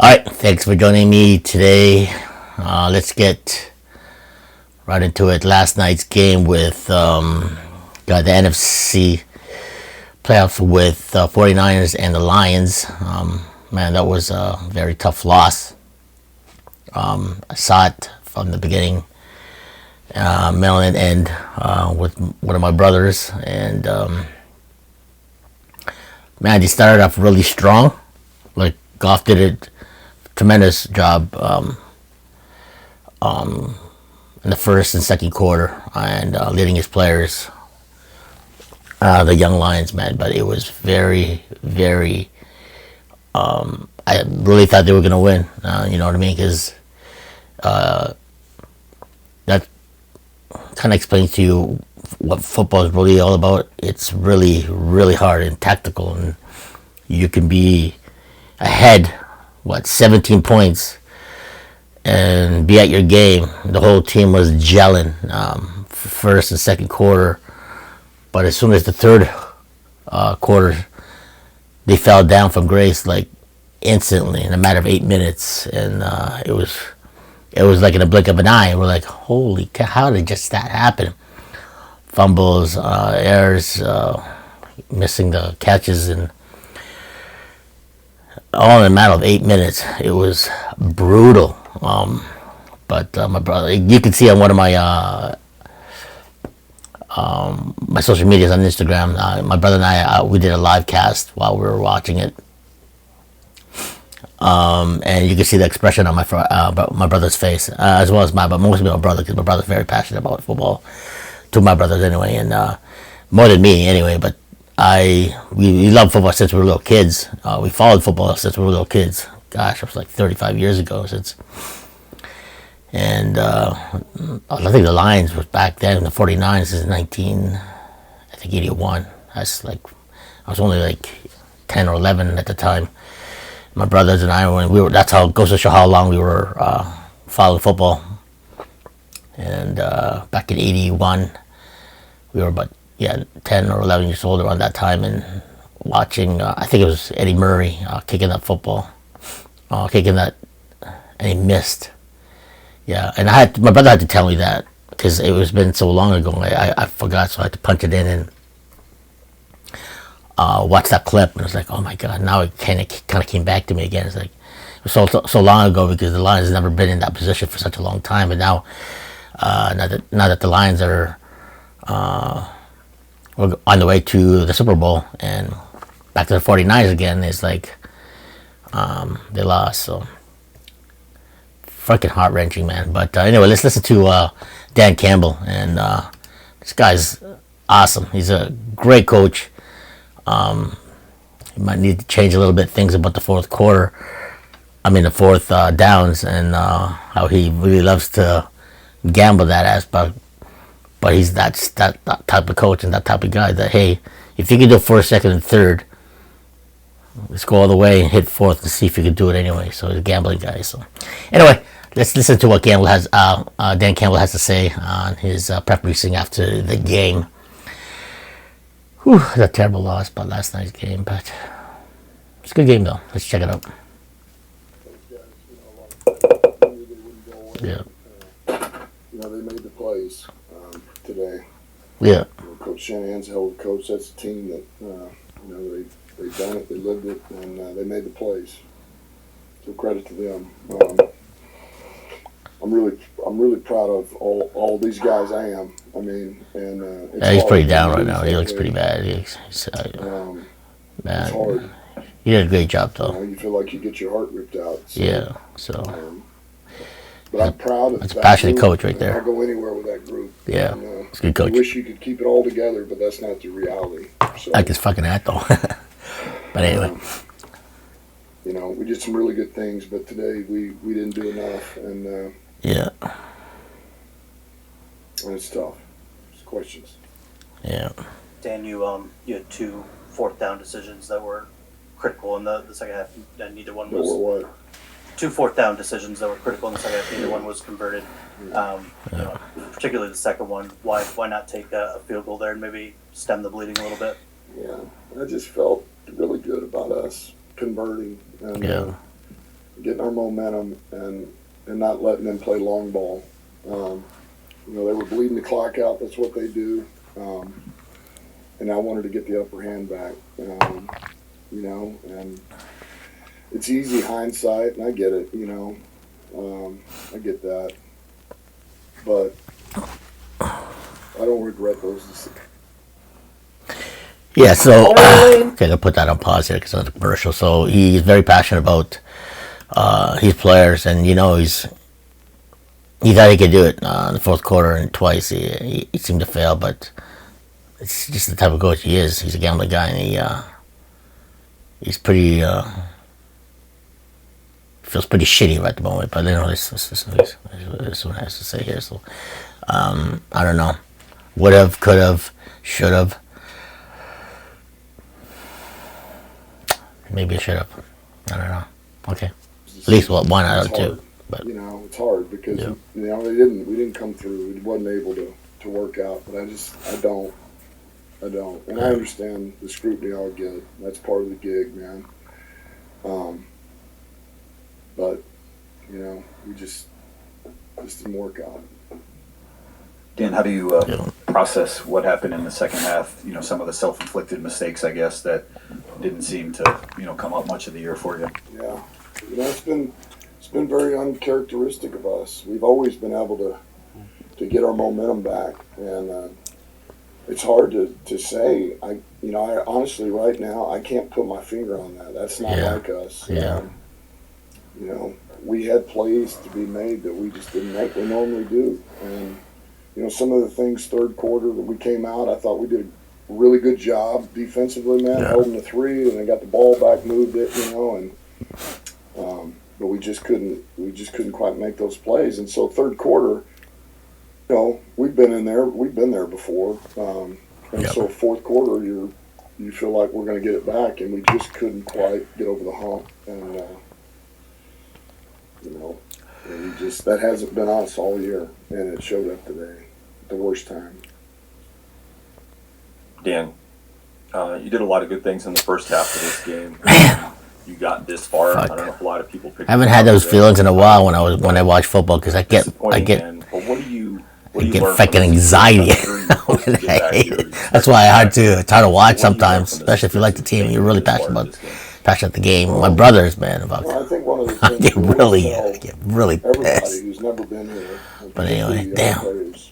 Alright, thanks for joining me today. Let's get right into it. Last night's game with the NFC playoffs with 49ers and the Lions. Man, that was a very tough loss. I saw it from the beginning, middle and end, with one of my brothers. And man, they started off really strong. Like Goff did a tremendous job in the first and second quarter, and leading his players, the young Lions, man. But it was very, very. I really thought they were gonna win. You know what I mean? Because that kind of explains to you what football is really all about. It's really, really hard and tactical, and you can be ahead, 17 points, and be at your game. The whole team was gelling, first and second quarter, but as soon as the third quarter, they fell down from grace like instantly in a matter of 8 minutes, and it was like in a blink of an eye. We're like, holy cow, how did just that happen? Fumbles, errors, missing the catches, and all in a matter of 8 minutes. It was brutal. But my brother, you can see on one of my my social medias on Instagram, my brother and I, we did a live cast while we were watching it. And you can see the expression on my brother's face, as well as mine, but mostly my brother, because my brother's very passionate about football. Two of my brothers anyway, and more than me anyway. But we love football since we were little kids. We followed football since we were little kids. Gosh, it was like 35 years ago since. And I think the Lions was back then, in the 49ers since 81. That's like, I was only like 10 or 11 at the time. My brothers and I, that's how it goes to show how long we were following football. And back in 81, we were about 10 or 11 years old around that time, and watching, I think it was Eddie Murray kicking that football, and he missed. Yeah, and my brother had to tell me that, because it was been so long ago. I forgot, so I had to punch it in and watch that clip, and it was like, oh my god, now it kind of came back to me again. It's like, it was so long ago, because the Lions have never been in that position for such a long time, and now that the Lions are we're on the way to the Super Bowl and back to the 49ers again, it's like they lost. So freaking heart-wrenching, man. But anyway, let's listen to Dan Campbell. And this guy's awesome. He's a great coach. He might need to change a little bit things about the fourth downs, and how he really loves to gamble that aspect. But he's that type of coach and that type of guy that, hey, if you can do first, second, and third, let's go all the way and hit fourth and see if you can do it anyway. So he's a gambling guy. So anyway, let's listen to what Dan Campbell has to say on his prep briefing after the game. Whew, a terrible loss by last night's game, but it's a good game though. Let's check it out. Yeah. They made the plays today. Yeah. Coach Shanahan's a hell of a coach. That's a team that they've done it, they lived it, and they made the plays. So credit to them. I'm really proud of all these guys. I mean, and he's pretty down right now. He looks pretty bad. He's man. It's hard. He did a great job though. You feel like you get your heart ripped out. So, yeah. So. But I'm proud of that's a passionate coach right there. I'll go anywhere with that group. Yeah, it's a good coach. I wish you could keep it all together, but that's not the reality. So, like his fucking hat though. But anyway. We did some really good things, but today we didn't do enough, and yeah. And it's tough. It's questions. Yeah. Dan, you had 2 fourth down decisions that were critical in the second half, and neither one was. That were what? 2 fourth down decisions that were critical in the second half. Neither one was converted. Particularly the second one. Why not take a field goal there and maybe stem the bleeding a little bit? Yeah, I just felt really good about us converting. And, getting our momentum and not letting them play long ball. You know, they were bleeding the clock out. That's what they do. And I wanted to get the upper hand back. You know, and it's easy hindsight, and I get it. You know, I get that, but I don't regret those decisions. Yeah, so okay, I'll put that on pause here because it's a commercial. So he's very passionate about his players, and you know he thought he could do it in the fourth quarter, and twice he seemed to fail. But it's just the type of coach he is. He's a gambling guy, and he's pretty feels pretty shitty right at the moment. But you know, this is what I has to say here. So I don't know, would have, could have, should have. Maybe I should have. I don't know. Okay. At least one out of two. But you know, it's hard because yeah. you know we didn't come through. We wasn't able to work out. But I don't. And I understand the scrutiny I'll get. That's part of the gig, man. But you know, we just didn't work out. Dan, how do you process what happened in the second half? You know, some of the self-inflicted mistakes, I guess, that didn't seem to, you know, come up much of the year for you. Yeah, you know, it's been very uncharacteristic of us. We've always been able to get our momentum back, and it's hard to say. I honestly right now I can't put my finger on that. That's not like us. Yeah. You know, we had plays to be made that we just didn't make. We normally do, and you know, some of the things third quarter that we came out, I thought we did a really good job defensively, man, holding the three, and they got the ball back, moved it, you know, and but we just couldn't quite make those plays. And so third quarter, you know, we've been there before, and so fourth quarter, you feel like we're going to get it back, and we just couldn't quite get over the hump, and you know. And that hasn't been us all year, and it showed up today at the worst time. Dan, you did a lot of good things in the first half of this game. Man, you got this far. Fuck. I don't know if a lot of people picked. I haven't had those feelings in a while when I watch football because I get But what do you learn fucking anxiety. That's why it's hard to watch sometimes, especially if you like the team and you're really passionate about the game. My brothers, man, about Well, I think one of the I things get we really everybody pissed. who's never been here, But anyway, damn. players,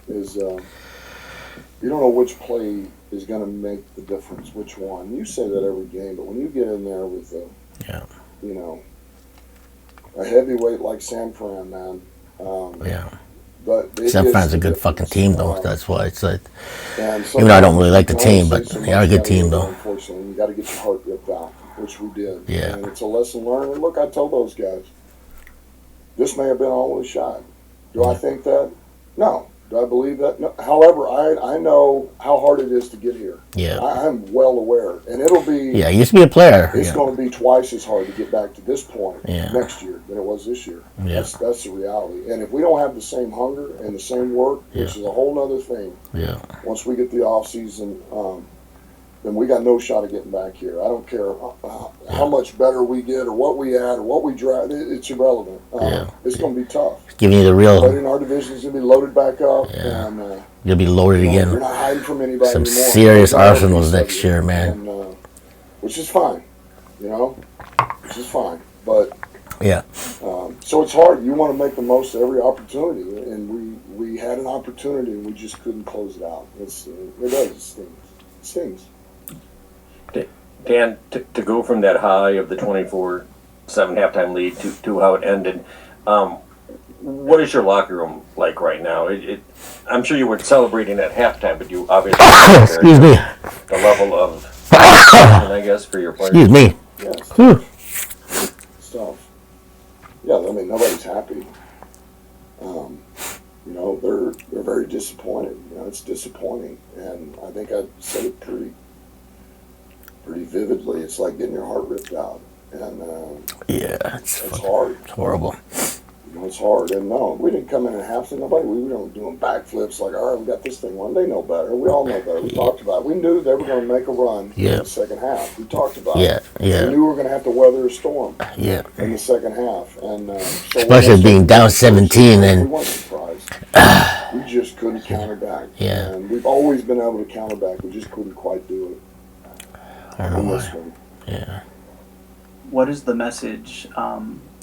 is you don't know which play is going to make the difference, which one. You say that every game, but when you get in there with you know, a heavyweight like San Fran, man. But San Fran's a good fucking team, though. That's why it's like, even even though I don't really like the team, but they are a good team, though. Unfortunately, you got to get your heart ripped out, which we did. Yeah. And it's a lesson learned. And look, I told those guys, this may have been our only shot. Do I think that? No. Do I believe that? No. However, I know how hard it is to get here. Yeah. I'm well aware. And it'll be... Yeah, he used to be a player. It's going to be twice as hard to get back to this point next year than it was this year. Yeah. That's the reality. And if we don't have the same hunger and the same work, which is a whole other thing, once we get the off season, then we got no shot of getting back here. I don't care how much better we get or what we add or what we draft. It's irrelevant. It's going to be tough. Giving you the real... But in our division is going to be loaded back up. And, you'll be loaded again. We're not hiding from anybody Some anymore. serious arsenals next year, man. And, which is fine. You know? Which is fine. But... so it's hard. You want to make the most of every opportunity. And we had an opportunity and we just couldn't close it out. It stings. It stings. Dan, to go from that high of the 24-7 halftime lead to how it ended, what is your locker room like right now? I'm sure you were celebrating at halftime, but you obviously excuse me, the level of I guess for your players. Excuse me. Yes. Stuff. Yeah, I mean nobody's happy. You know, they're very disappointed. You know, it's disappointing, and I think I said it pretty vividly. It's like getting your heart ripped out, and it's hard. It's horrible. You it's hard. And no, we didn't come in at halftime. We were doing backflips like, all right, we got this thing won. They know better. We all know better. We talked about it. We knew they were going to make a run in the second half. We talked about it. We knew we were going to have to weather a storm in the second half. And so especially being down 17 and we weren't surprised. We just couldn't counter back. And we've always been able to counter back. We just couldn't quite do it. I don't know why. What is the message,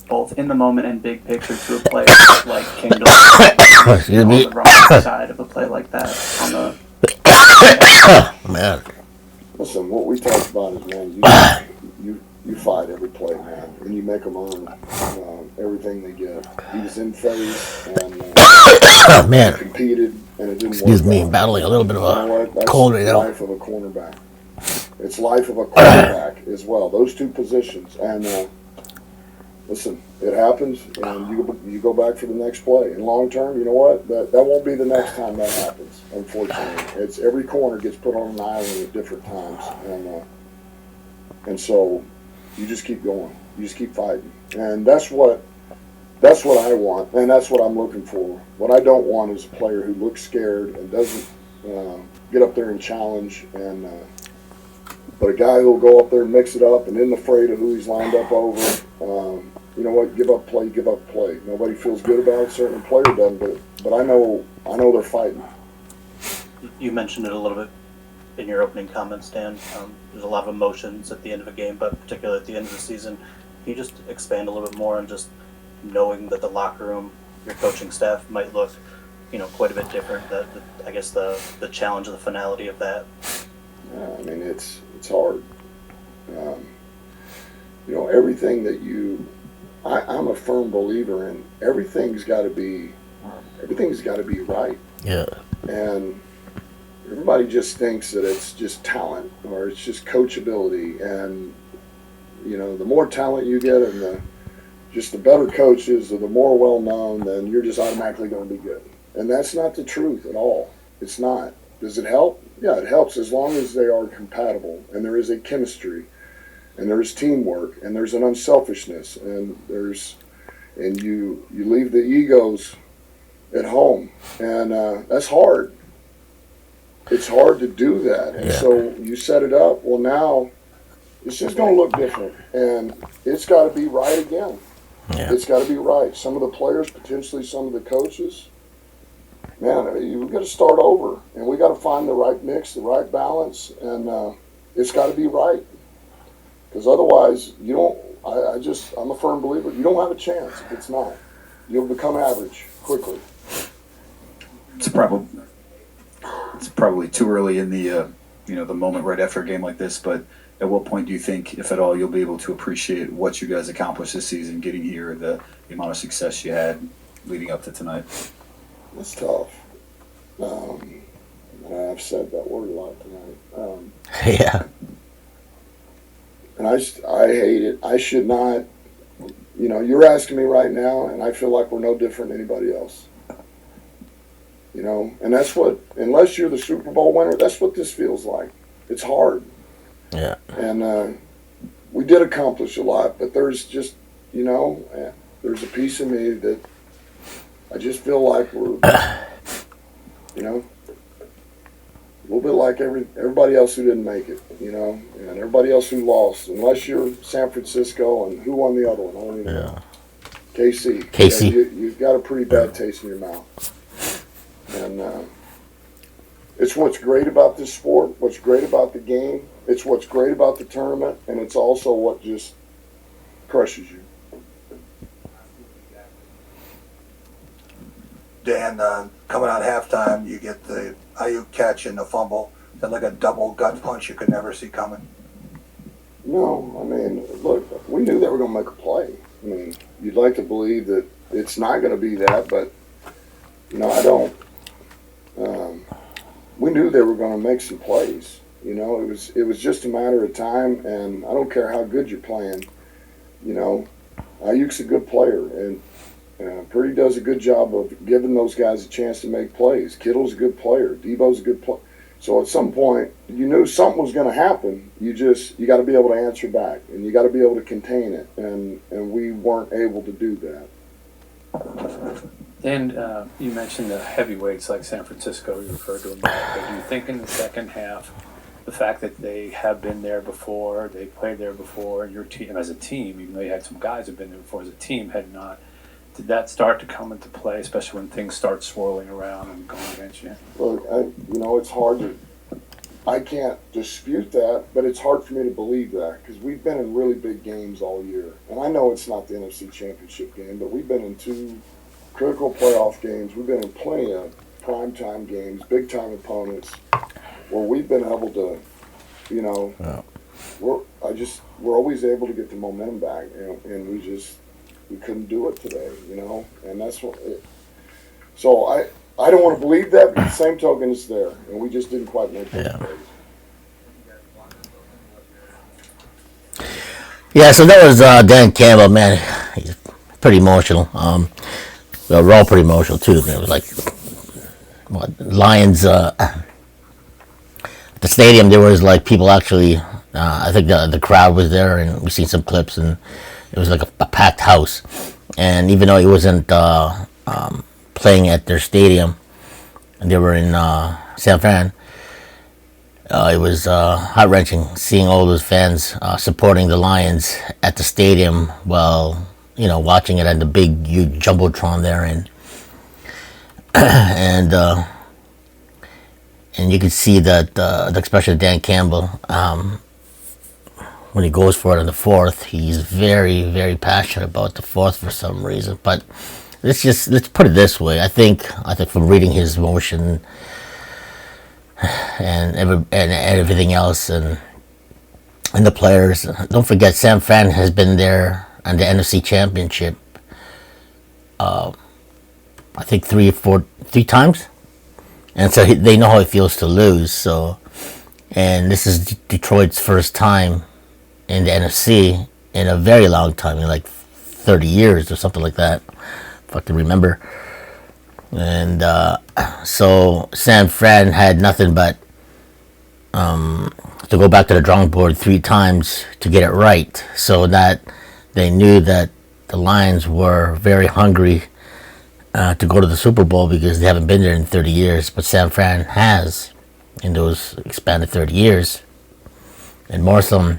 both in the moment and big picture, to a player like Campbell on the wrong side of a play like that? On the Man. Listen, what we talked about is, man, you fight every play, man, and you make them earn everything they get. He was in phase and man, competed, and it didn't excuse work me, out. battling a little bit of a cold right now. Life of a cornerback. It's life of a quarterback as well. Those two positions. And listen, it happens, and you go back for the next play. And long term, you know what? That won't be the next time that happens. Unfortunately, it's every corner gets put on an island at different times, and so you just keep going. You just keep fighting, and that's what I want, and that's what I'm looking for. What I don't want is a player who looks scared and doesn't get up there and challenge and. But a guy who'll go up there and mix it up and isn't afraid of who he's lined up over, you know what, give up play. Nobody feels good about it, certainly the player doesn't, but I know they're fighting. You mentioned it a little bit in your opening comments, Dan. There's a lot of emotions at the end of a game, but particularly at the end of the season. Can you just expand a little bit more on just knowing that the locker room, your coaching staff might look, quite a bit different, I guess the challenge of the finality of that? I mean, it's hard. Everything that I'm a firm believer in. Everything's got to be right. Yeah. And everybody just thinks that it's just talent or it's just coachability. And the more talent you get, and the better coaches or the more well known, then you're just automatically going to be good. And that's not the truth at all. It's not. Does it help? Yeah, it helps as long as they are compatible and there is a chemistry and there is teamwork and there's an unselfishness and you leave the egos at home, and that's hard. It's hard to do that, and so you set it up. Well, now it's just going to look different, and it's got to be right again. Yeah. It's got to be right. Some of the players, potentially some of the coaches. Man, we've got to start over, and we got to find the right mix, the right balance, and it's got to be right. Because otherwise, you don't. I'm a firm believer. You don't have a chance if it's not. You'll become average quickly. It's probably too early in the the moment right after a game like this. But at what point do you think, if at all, you'll be able to appreciate what you guys accomplished this season, getting here, the amount of success you had leading up to tonight? It's tough. And I've said that word a lot tonight. Yeah. And I hate it. I should not. You're asking me right now, and I feel like we're no different than anybody else. And that's what, unless you're the Super Bowl winner, that's what this feels like. It's hard. Yeah. And we did accomplish a lot, but there's just, there's a piece of me that I just feel like we're, a little bit like everybody else who didn't make it, and everybody else who lost, unless you're San Francisco, and who won the other one? I don't even know. KC. Yeah, you've got a pretty bad taste in your mouth. And it's what's great about this sport, what's great about the game, it's what's great about the tournament, and it's also what just crushes you. Dan, coming out halftime, you get the Ayuk catch and the fumble. That like a double gut punch you could never see coming. No, I mean, look, we knew they were going to make a play. I mean, you'd like to believe that it's not going to be that, but, I don't. We knew they were going to make some plays. It was just a matter of time, and I don't care how good you're playing. Ayuk's a good player, and Purdy does a good job of giving those guys a chance to make plays. Kittle's a good player. Debo's a good player. So at some point, you knew something was going to happen. You got to be able to answer back, and you got to be able to contain it, and we weren't able to do that. And you mentioned the heavyweights like San Francisco, you referred to them, but do you think in the second half, the fact that they have been there before, they played there before, and your team as a team, even though you had some guys who've been there before, as a team had not, did that start to come into play, especially when things start swirling around and going against you? Well, it's hard to, I can't dispute that, but it's hard for me to believe that because we've been in really big games all year. And I know it's not the NFC Championship game, but we've been in 2 critical playoff games. We've been in plenty of primetime games, big-time opponents, where we've been able to, we're always able to get the momentum back, and we couldn't do it today, and that's what. So I don't want to believe that, but the same token is there, and we just didn't quite make those plays. Yeah, so that was Dan Campbell, man. He's pretty emotional. We're all pretty emotional too. It was like Lions. The stadium, there was like people actually. I think the crowd was there, and we've seen some clips, and it was like a packed house. And even though he wasn't playing at their stadium, and they were in San Fran, it was heart-wrenching seeing all those fans supporting the Lions at the stadium while watching it at the big huge jumbotron there, and you can see that the expression of Dan Campbell when he goes for it in the fourth. He's very, very passionate about the fourth for some reason. But let's put it this way. I think from reading his emotion and everything else and the players. Don't forget, San Fran has been there on the NFC Championship. I think three times, and so they know how it feels to lose. So, and this is Detroit's first time in the NFC in a very long time, in like 30 years or something like that, if I can remember. And so San Fran had nothing but to go back to the drawing board 3 times to get it right, so that they knew that the Lions were very hungry to go to the Super Bowl because they haven't been there in 30 years, but San Fran has in those expanded 30 years, and more so.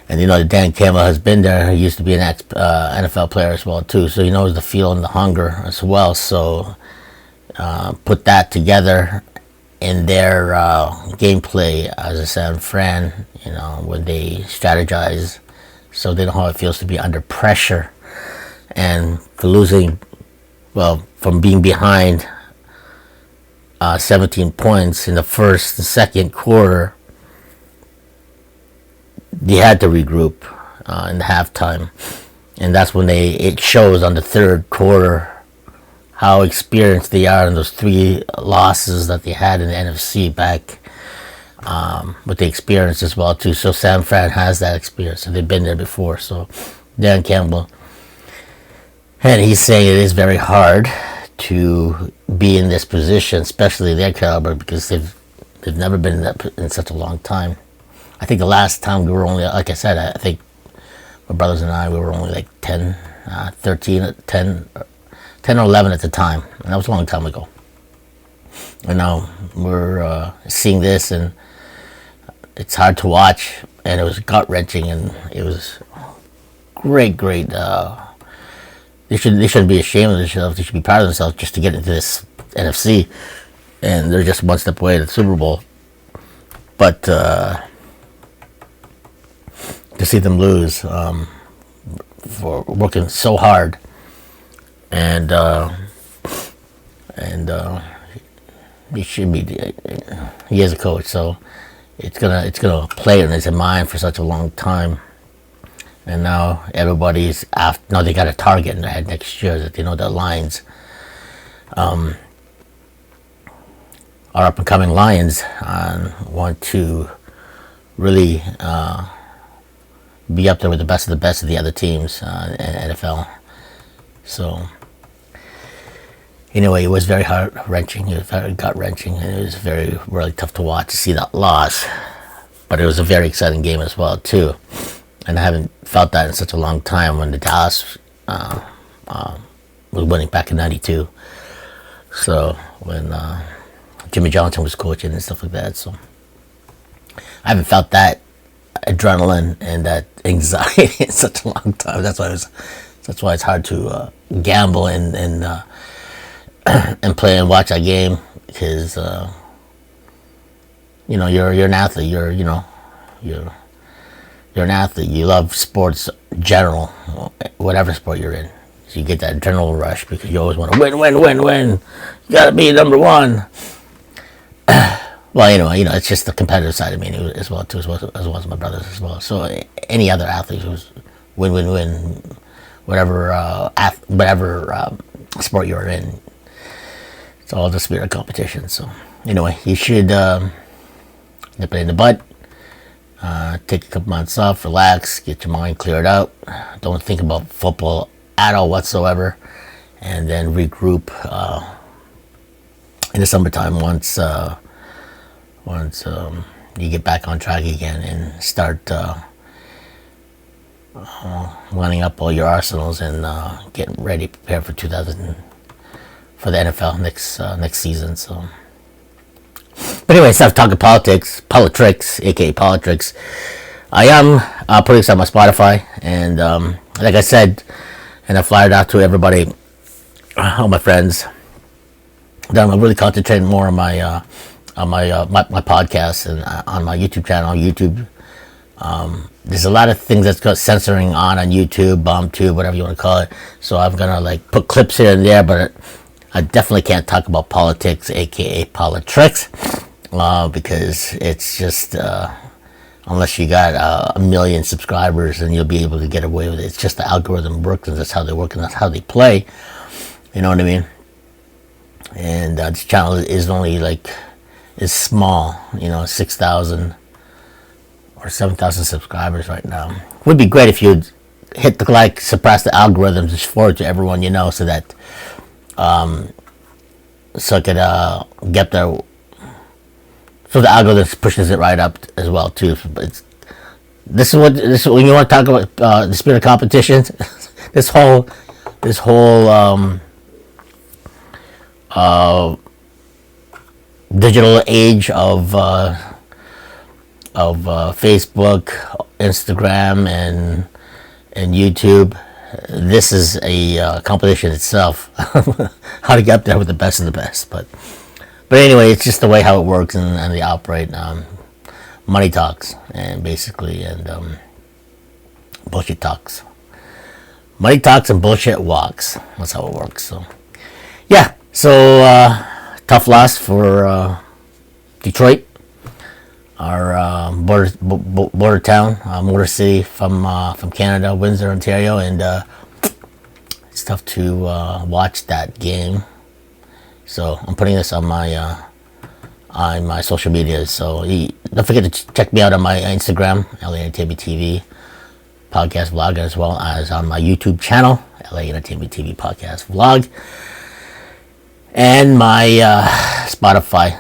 And Dan Campbell has been there. He used to be an NFL player as well too, so he knows the feel and the hunger as well. So put that together in their gameplay as a San Fran, when they strategize, so they know how it feels to be under pressure and for losing, from being behind 17 points in the first and second quarter. They had to regroup in the halftime, and that's when it shows on the third quarter how experienced they are in those 3 losses that they had in the NFC back, with the experience as well too. So San Fran has that experience, and they've been there before. So Dan Campbell, and he's saying it is very hard to be in this position, especially their caliber, because they've never been in that in such a long time. I think the last time we were only, like I said, I think my brothers and I, we were only like 10 or 11 at the time, and that was a long time ago. And now we're seeing this, and it's hard to watch, and it was gut-wrenching, and it was great. They shouldn't be ashamed of themselves. They should be proud of themselves just to get into this NFC, and they're just one step away to the Super Bowl. But to see them lose for working so hard, and he should be. He is a coach, so it's gonna play in his mind for such a long time. And now everybody's after. Now they got a target in their head next year that they know the Lions, our up and coming Lions, want to really be up there with the best of the other teams in NFL. So anyway, it was very heart-wrenching. It was very gut-wrenching, and it was really tough to watch, to see that loss. But it was a very exciting game as well too, and I haven't felt that in such a long time. When the Dallas was winning back in '92. So when Jimmy Johnson was coaching and stuff like that. So I haven't felt that adrenaline and that anxiety in such a long time. That's why it's hard to gamble and play and watch that game, because you're an athlete. You're an athlete. You love sports general, whatever sport you're in. So you get that adrenaline rush because you always want to win. You gotta be number one. Well, it's just the competitive side of me as well as my brothers as well. So any other athlete who's win, whatever sport you're in, it's all the spirit of competition. So anyway, you should nip it in the bud. Take a couple months off, relax, get your mind cleared out. Don't think about football at all whatsoever, and then regroup in the summertime once you get back on track again and start lining up all your arsenals and getting ready, prepared for the NFL next season. So, but anyway, instead of talking politics, aka politics, I am putting this on my Spotify, and like I said, and I flyed out to everybody, all my friends, that I'm really concentrating more on my podcast and on my YouTube channel. YouTube, there's a lot of things that's got censoring on YouTube, BombTube, whatever you want to call it. So I'm gonna put clips here and there, but I definitely can't talk about politics, aka politics, because it's just unless you got 1 million subscribers, and you'll be able to get away with it. It's just the algorithm works, and that's how they work, and that's how they play. You know what I mean? And this channel is only is small, 6,000 or 7,000 subscribers right now. It would be great if you'd hit the suppress the algorithms, just forward to everyone so that so it could get there. So the algorithm pushes it right up as well too. But this is when you want to talk about the spirit of competition. this whole digital age of Facebook, Instagram, and YouTube. This is a competition itself. How to get up there with the best of the best, but anyway, it's just the way how it works and they operate. Money talks, and bullshit talks. Money talks and bullshit walks. That's how it works. So yeah. So tough loss for Detroit, our border town, Motor City from Canada, Windsor, Ontario, and it's tough to watch that game. So I'm putting this on my social media. So don't forget to check me out on my Instagram, LAEntTVPodcastVlog, as well as on my YouTube channel, LAEntTVPodcastVlog, and my Spotify.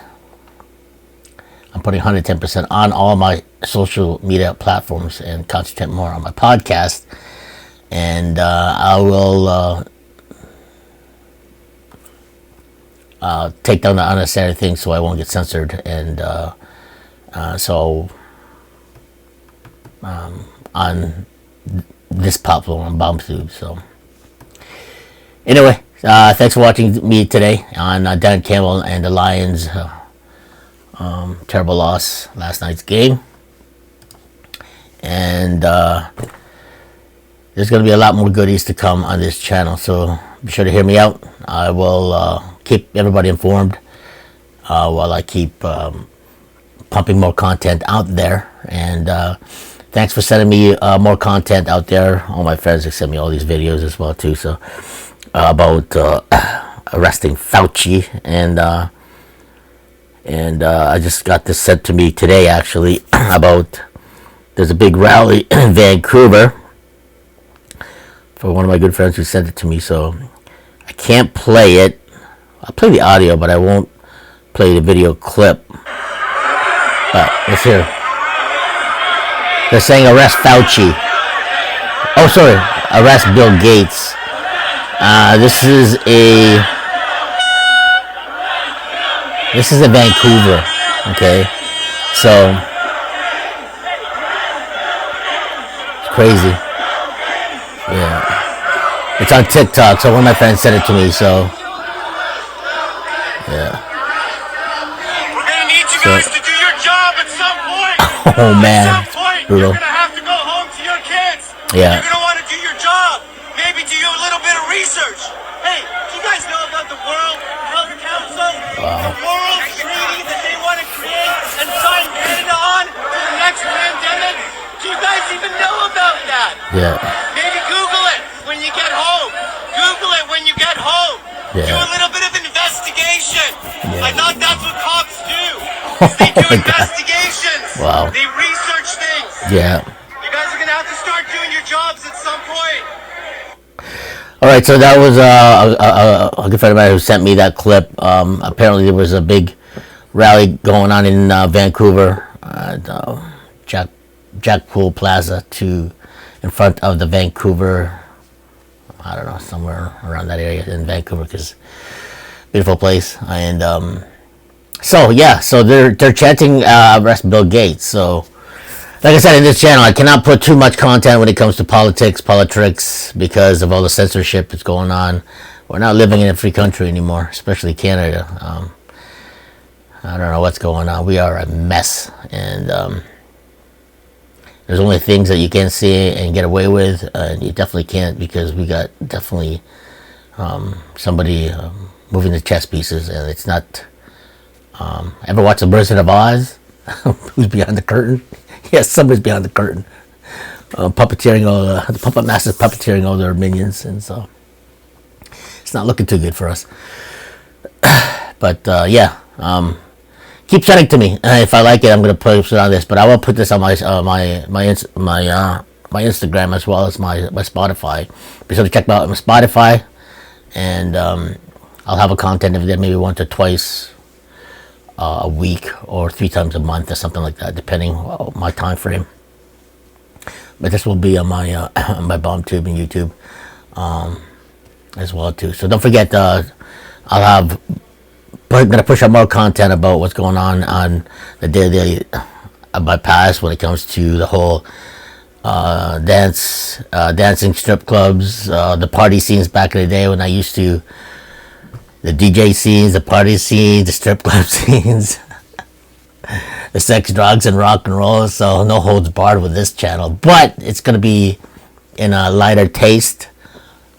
I'm putting 110% on all my social media platforms and concentrate more on my podcast. And I will take down the unnecessary things so I won't get censored. And on this platform, on BombTube. So anyway, thanks for watching me today on Dan Campbell and the Lions' terrible loss last night's game. And there's going to be a lot more goodies to come on this channel, so be sure to hear me out. I will keep everybody informed while I keep pumping more content out there. And thanks for sending me more content out there. All my friends have sent me all these videos as well too. So about arresting Fauci, and I just got this sent to me today actually about there's a big rally in Vancouver for one of my good friends who sent it to me. So I can't play it. I'll play the audio, but I won't play the video clip. But let's hear. They're saying arrest Fauci. Oh, sorry, arrest Bill Gates. This is a Vancouver. Okay, so it's crazy. Yeah, it's on TikTok. So one of my friends sent it to me. So yeah. We're gonna need you guys to do your job at some point. Oh man, at some point, brutal. you're gonna have to go home to your kids. Yeah. You're gonna want to do your job. Maybe do a little bit of research. Hey, do you guys know about the World Health Council? Wow. The world treaty that they want to create and sign Canada on for the next pandemic? Do you guys even know about that? Yeah. Maybe Google it when you get home. Google it when you get home. Yeah. Do a little bit of investigation. Yeah. I thought that's what cops do. They do investigations. Wow. They research things. Yeah. You guys are gonna have to start doing your jobs at some point. All right, so that was a good friend of mine who sent me that clip. Apparently, there was a big rally going on in Vancouver at Jack Pool Plaza in front of the Vancouver. I don't know, somewhere around that area in Vancouver, because beautiful place. And so they're chanting arrest Bill Gates. So, like I said in this channel, I cannot put too much content when it comes to politics, because of all the censorship that's going on. We're not living in a free country anymore, especially Canada. I don't know what's going on. We are a mess, and there's only things that you can see and get away with, and you definitely can't, because we got definitely somebody moving the chess pieces, and it's not. Ever watch The Wizard of Oz? Who's behind the curtain? Yes, somebody's behind the curtain, puppeteering the puppet masters puppeteering all their minions, and so it's not looking too good for us. But keep sending to me. If I like it, I'm gonna post it on this. But I will put this on my Instagram as well as my Spotify. Be sure to check out my Spotify, and I'll have a content of that maybe once or twice a week, or 3 times a month, or something like that, depending on my time frame. But this will be on my my BombTube and YouTube as well too. So don't forget, I'm gonna push out more content about what's going on the daily my past when it comes to the whole dancing strip clubs, the party scenes back in the day when I used to. The DJ scenes, the party scenes, the strip club scenes, the sex, drugs, and rock and roll. So no holds barred with this channel, but it's going to be in a lighter taste.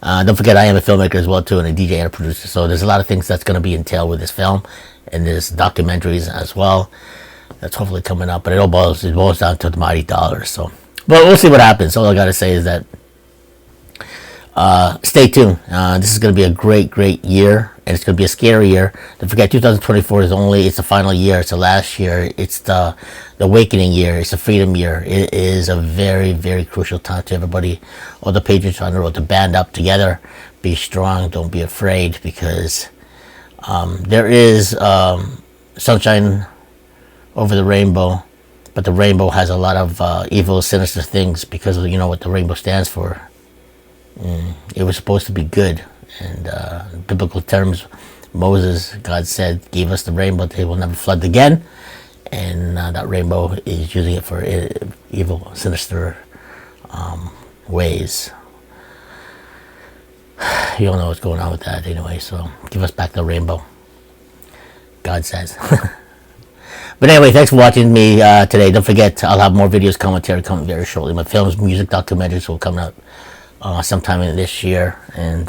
Don't forget, I am a filmmaker as well too, and a DJ and a producer. So there's a lot of things that's going to be entailed with this film, and there's documentaries as well. That's hopefully coming up, but it boils down to the mighty dollar. So, but we'll see what happens. All I got to say is that stay tuned. This is going to be a great year, and it's going to be a scary year. Don't forget, 2024 it's the final year. It's the last year. It's the awakening year. It's the freedom year. It is a very crucial time to everybody, all the patriots on the road, to band up together, be strong, don't be afraid, because there is sunshine over the rainbow, but the rainbow has a lot of evil, sinister things, because you know what the rainbow stands for. It was supposed to be good, and in biblical terms, Moses, God said, gave us the rainbow, they will never flood again, and that rainbow is using it for evil, sinister ways. You don't know what's going on with that anyway, so give us back the rainbow, God says. But anyway, thanks for watching me today. Don't forget, I'll have more videos, commentary coming very shortly. My films, music, documentaries will come out sometime in this year, and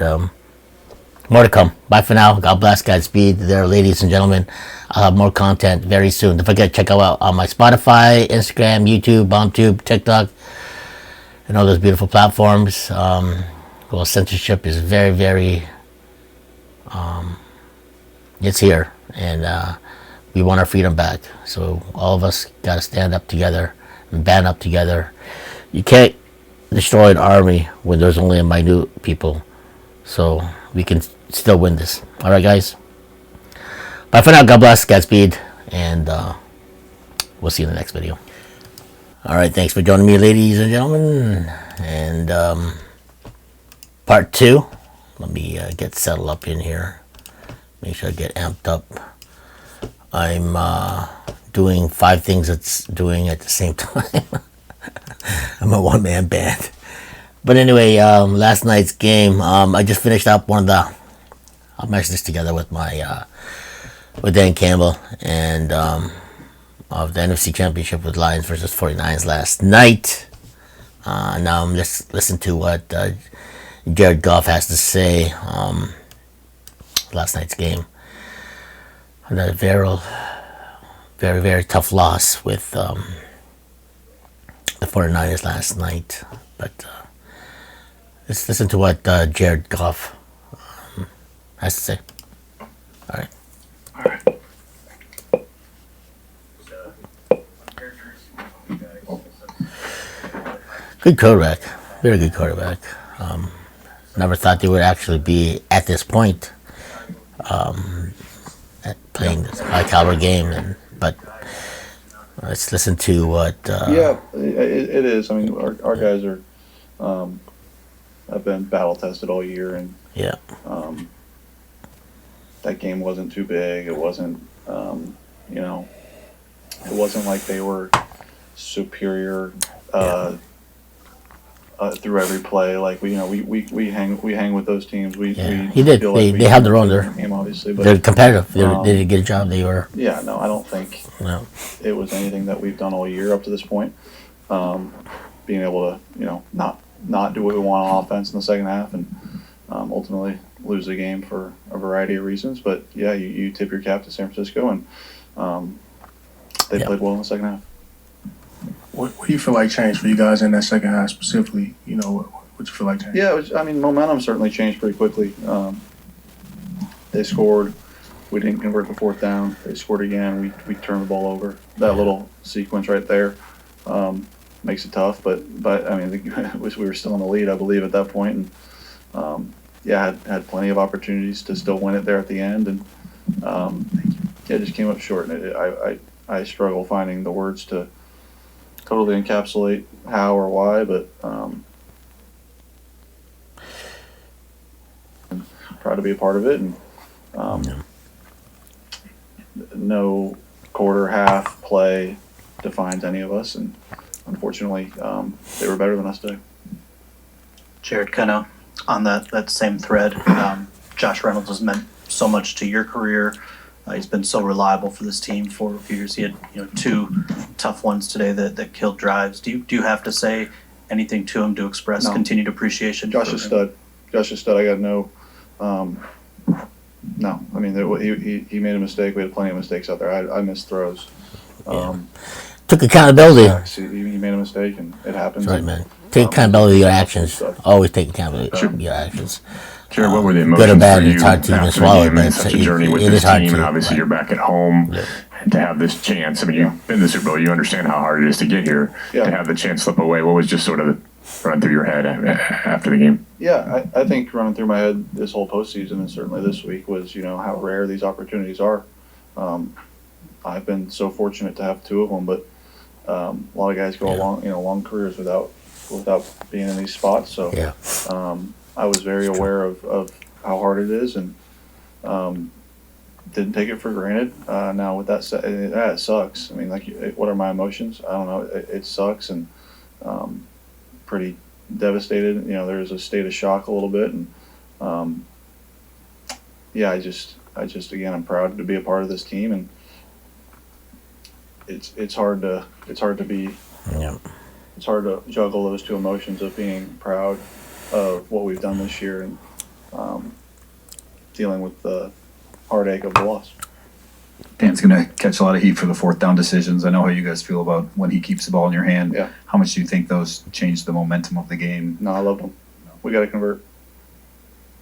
more to come. Bye for now. God bless. Godspeed there, ladies and gentlemen. I'll have more content very soon. Don't forget to check out on my Spotify, Instagram, YouTube, BombTube, TikTok, and all those beautiful platforms. Well, censorship is very it's here, and we want our freedom back. So all of us got to stand up together and band up together. You can't destroy an army when there's only a minute people, so we can still win this. All right, guys. Bye for now. God bless. Godspeed, and we'll see you in the next video. All right, thanks for joining me, ladies and gentlemen, and part 2 Let me get settled up in here. Make sure I get amped up. I'm doing 5 things it's doing at the same time. I'm a one-man band. But anyway, last night's game, I just finished up one of the... I'll mesh this together with my... with Dan Campbell and of the NFC Championship with Lions versus 49ers last night. Now I'm just listening to what Jared Goff has to say. Last night's game. Another very, very tough loss with the 49ers last night. But let's listen to what Jared Goff has to say. All right. Good quarterback. Very good quarterback. Never thought they would actually be at this point at playing this high caliber game. But let's listen to what... yeah, it is. I mean, our guys are have been battle tested all year, and yeah, that game wasn't too big. It wasn't, it wasn't like they were superior through every play. Like we hang with those teams. He did. They have their own. Game, obviously, but they're competitive. They did a good job. They were. Yeah, no, I don't think it was anything that we've done all year up to this point. Being able to, not do what we want on offense in the second half, and ultimately lose the game for a variety of reasons. But yeah, you tip your cap to San Francisco, and they played well in the second half. What do you feel like changed for you guys in that second half specifically? What you feel like changed? Yeah, momentum certainly changed pretty quickly. They scored. We didn't convert the 4th down. They scored again. We turned the ball over. That little sequence right there makes it tough. But I mean, we were still in the lead, I believe, at that point. And had plenty of opportunities to still win it there at the end. And it just came up short. And I struggle finding the words to totally encapsulate how or why, but I'm proud to be a part of it. And no quarter, half play defines any of us, and unfortunately, they were better than us today. Jared, kind of on that same thread, Josh Reynolds has meant so much to your career. He's been so reliable for this team for a few years. He had 2 tough ones today that killed drives. Do you have to say anything to him to express continued appreciation? Josh is stud. I got no. No, I mean he made a mistake. We had plenty of mistakes out there. I missed throws. Took accountability. Yeah, he made a mistake, and it happens. That's right, man. Take accountability of your actions. Always take accountability of your actions. Jared, what were the emotions good or bad? for you It's hard to even swallow it, but such a journey with this team, and obviously you're back at home. Yeah. And to have this chance, I mean, you've been to the Super Bowl, you understand how hard it is to get here. To have the chance slip away, what was just sort of run through your head after the game? Yeah, I think running through my head this whole postseason, and certainly this week, was how rare these opportunities are. I've been so fortunate to have 2 of them, but a lot of guys go long careers without being in these spots. So I was very aware of how hard it is, and didn't take it for granted. Now with that said, it sucks. I mean, what are my emotions? I don't know. It sucks, and pretty devastated. There's a state of shock a little bit, and I just again, I'm proud to be a part of this team, and it's hard to be. Yeah. It's hard to juggle those 2 emotions of being proud of what we've done this year and dealing with the heartache of the loss. Dan's going to catch a lot of heat for the 4th down decisions. I know how you guys feel about when he keeps the ball in your hand. Yeah. How much do you think those change the momentum of the game? No, I love them. We got to convert.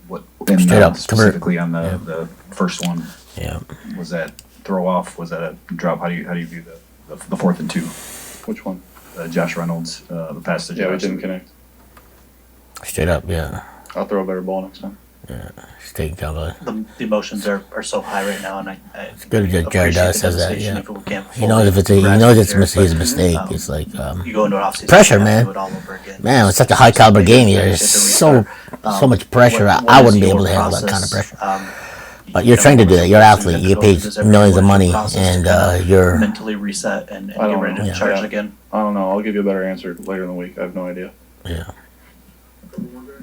And Straight up, specifically on the first one. Yeah. Was that throw off? Was that a drop? How do you view the 4th and 2? Which one? Josh Reynolds, the pass to Josh. Yeah, we didn't connect. Straight up, yeah. I'll throw a better ball next time. State Campbell. The emotions are so high right now, and I It's good that Jared says that. Yeah. He knows if it's his mistake. It's like you go into an offseason, pressure, man. do it all over again. Man, it's such a high caliber game here. There's so much pressure. I wouldn't be able to handle that kind of pressure. But you're trained to do that. You're an athlete. You get paid millions of money, and you're mentally reset and get ready to charge again. I don't know. I'll give you a better answer later in the week. I have no idea. Yeah.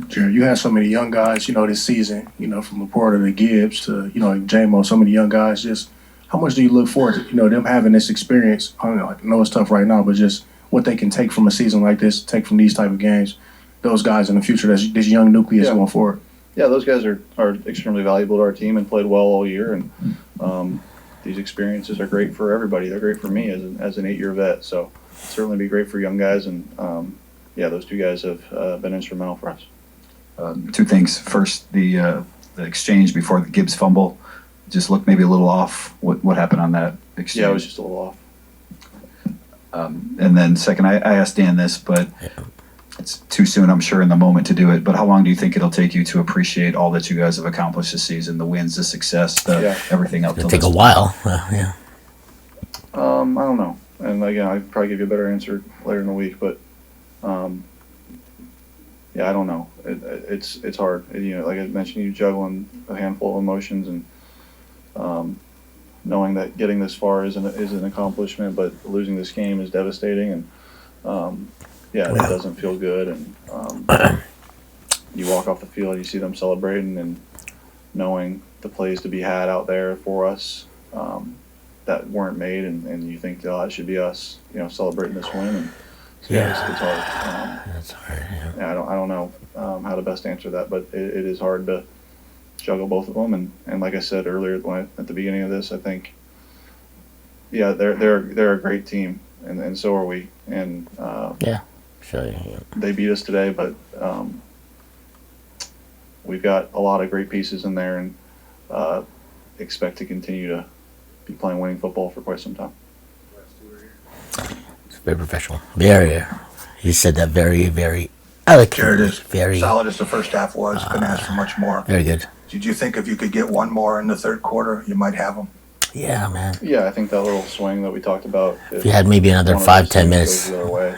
Jared, you had so many young guys, this season, from Laporta to Gibbs to, J-Mo, so many young guys. Just how much do you look forward to, them having this experience? I know it's tough right now, but just what they can take from a season like this, take from these type of games, those guys in the future, this young nucleus going forward. Yeah, those guys are extremely valuable to our team and played well all year. And these experiences are great for everybody. They're great for me as an 8-year vet. So certainly be great for young guys. And, those two guys have been instrumental for us. Two things. First, the exchange before the Gibbs fumble just looked maybe a little off. What happened on that exchange? Yeah, it was just a little off. And then second, I asked Dan this, but it's too soon, I'm sure, in the moment to do it. But how long do you think it'll take you to appreciate all that you guys have accomplished this season, the wins, the success, everything up? It'll take a while. I don't know. And again, I'd probably give you a better answer later in the week, but I don't know. It's hard. Like I mentioned, you juggling a handful of emotions, and knowing that getting this far is an accomplishment, but losing this game is devastating, and it doesn't feel good. And you walk off the field, you see them celebrating, and knowing the plays to be had out there for us that weren't made, and you think, it should be us, celebrating this win. And so it's hard. That's hard. I don't know how to best answer that, but it is hard to juggle both of them. And like I said earlier, at the beginning of this, I think, they're a great team, and so are we. And sure. They beat us today, but we've got a lot of great pieces in there, and expect to continue to be playing winning football for quite some time. Very professional. Very. He said that very, very eloquently. Jared, as very solid as the first half was, couldn't ask for much more. Very good. Did you think if you could get one more in the third quarter, you might have them? Yeah, man. Yeah, I think that little swing that we talked about. If you had maybe another 5-10 minutes, the other way,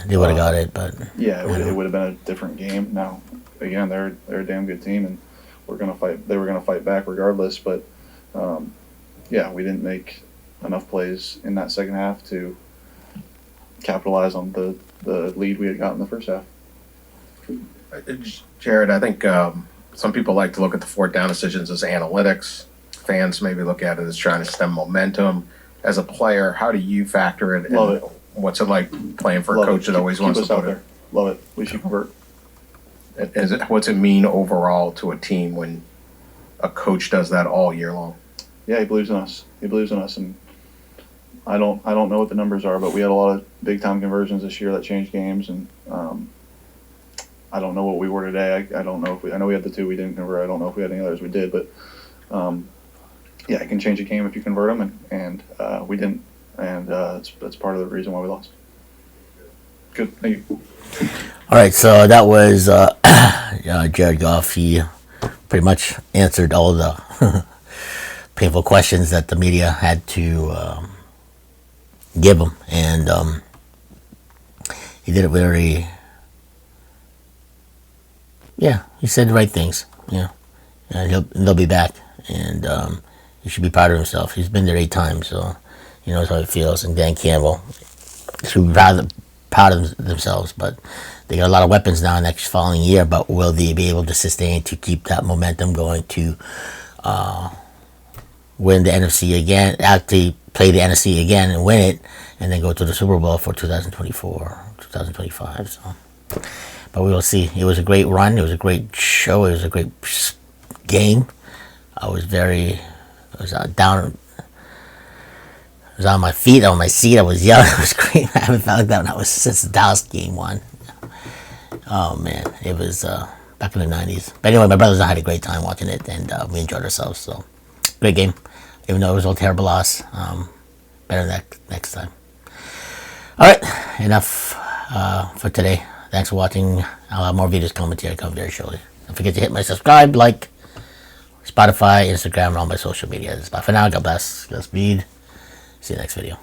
they would have got it. But it would have been a different game. Now, again, they're a damn good team, and we're gonna fight. They were gonna fight back regardless. But we didn't make enough plays in that second half to capitalize on the lead we had got in the first half. Jared, I think some people like to look at the fourth down decisions as analytics. Fans maybe look at it as trying to stem momentum. As a player, how do you factor it? Love it. What's it like playing for a coach that always wants to put it? Love it. We should convert. What's it mean overall to a team when a coach does that all year long? Yeah, he believes in us. And I don't know what the numbers are, but we had a lot of big time conversions this year that changed games, and I don't know what we were today. I don't know I know we had the two we didn't convert. I don't know if we had any others we did, but it can change a game if you convert them, and we didn't, and that's part of the reason why we lost. Good, thank you. All right, so that was Jared Goff. He pretty much answered all the painful questions that the media had to give him, and he did it very. He said the right things. And they'll be back, and he should be proud of himself. He's been there 8 times, so he knows how it feels. And Dan Campbell should be proud of themselves, but they got a lot of weapons now next following year. But will they be able to sustain to keep that momentum going to win the NFC again? Actually, play the NFC again and win it, and then go to the Super Bowl for 2024, 2025. So. But we will see. It was a great run. It was a great show. It was a great game. I was down. I was on my feet, on my seat. I was yelling. I was screaming. I haven't felt like that when I was since the Dallas game won. Oh man, it was back in the 90s. But anyway, my brothers and I had a great time watching it, and we enjoyed ourselves. So great game, even though it was a terrible loss. Better next time. All right, enough for today. Thanks for watching. I'll have more videos coming to you. Come very shortly. Don't forget to hit my subscribe, like, Spotify, Instagram, and all my social medias. Bye for now. God bless. Godspeed. See you next video.